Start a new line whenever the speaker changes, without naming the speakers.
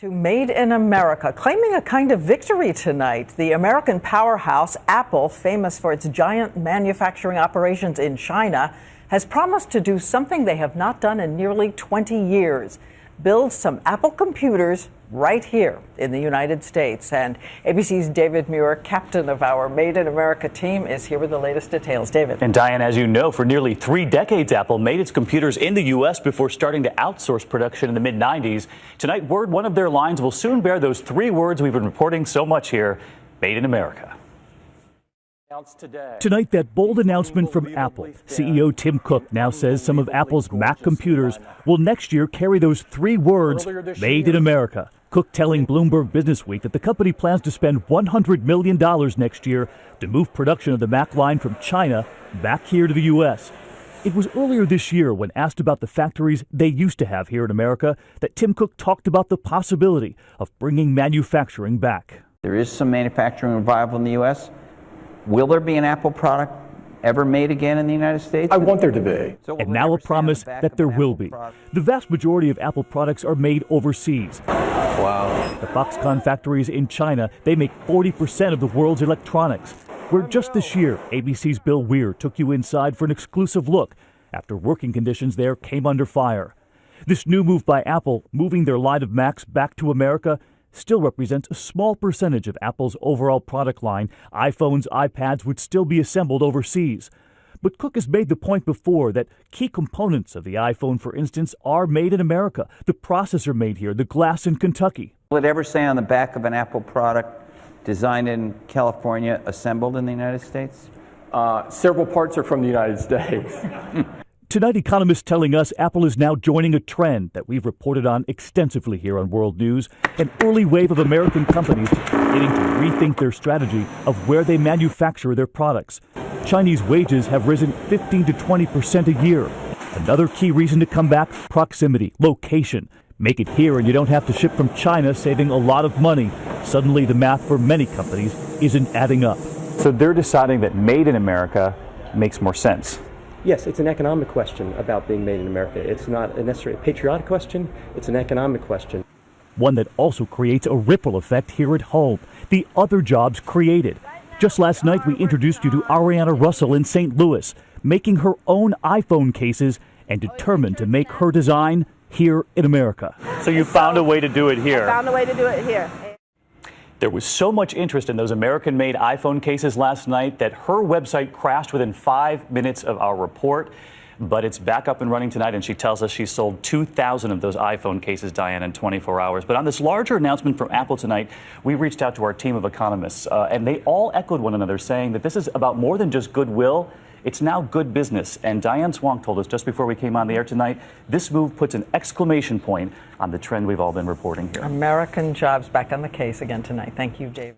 To Made in America, claiming a kind of victory tonight. The American powerhouse Apple, famous for its giant manufacturing operations in China, has promised to do something they have not done in nearly 20 years. Build some Apple computers right here in the United States. And ABC's David Muir, captain of our Made in America team, is here with the latest details. David.
And Diane, as you know, for nearly 3 decades, Apple made its computers in the U.S. before starting to outsource production in the mid-90s. Tonight, one of their lines will soon bear those 3 words we've been reporting so much here: Made in America.
Tonight, that bold announcement from Apple. CEO Tim Cook now says some of Apple's Mac computers will next year carry those 3 words, Made in America. Cook telling Bloomberg Businessweek that the company plans to spend $100 million next year to move production of the Mac line from China back here to the U.S. It was earlier this year, when asked about the factories they used to have here in America, that Tim Cook talked about the possibility of bringing manufacturing back.
There is some manufacturing revival in the U.S. Will there be an Apple product ever made again in the United States?
I want there to be.
And now a promise that there will be. The vast majority of Apple products are made overseas.
Wow.
The Foxconn factories in China, they make 40% of the world's electronics. Where just this year, ABC's Bill Weir took you inside for an exclusive look after working conditions there came under fire. This new move by Apple, moving their line of Macs back to America, still represents a small percentage of Apple's overall product line. iPhones, iPads would still be assembled overseas. But Cook has made the point before that key components of the iPhone, for instance, are made in America. The processor made here, the glass in Kentucky.
Will it ever say on the back of an Apple product, designed in California, assembled in the United States?
Several parts are from the United States.
Tonight, economists telling us Apple is now joining a trend that we've reported on extensively here on World News, an early wave of American companies beginning to rethink their strategy of where they manufacture their products. Chinese wages have risen 15 to 20% a year. Another key reason to come back: proximity, location. Make it here and you don't have to ship from China, saving a lot of money. Suddenly, the math for many companies isn't adding up.
So they're deciding that Made in America makes more sense.
Yes, it's an economic question about being made in America. It's not necessarily a patriotic question, it's an economic question.
One that also creates a ripple effect here at home. The other jobs created. Just last night, we introduced you to Ariana Russell in St. Louis, making her own iPhone cases and determined to make her design here in America.
So you found a way to do it here.
I found a way to do it here.
There was so much interest in those American-made iPhone cases last night that her website crashed within 5 minutes of our report. But it's back up and running tonight, and she tells us she sold 2,000 of those iPhone cases, Diane, in 24 hours. But on this larger announcement from Apple tonight, we reached out to our team of economists, and they all echoed one another, saying that this is about more than just goodwill. It's now good business. And Diane Swonk told us just before we came on the air tonight, this move puts an exclamation point on the trend we've all been reporting here.
American jobs back on the case again tonight. Thank you, David.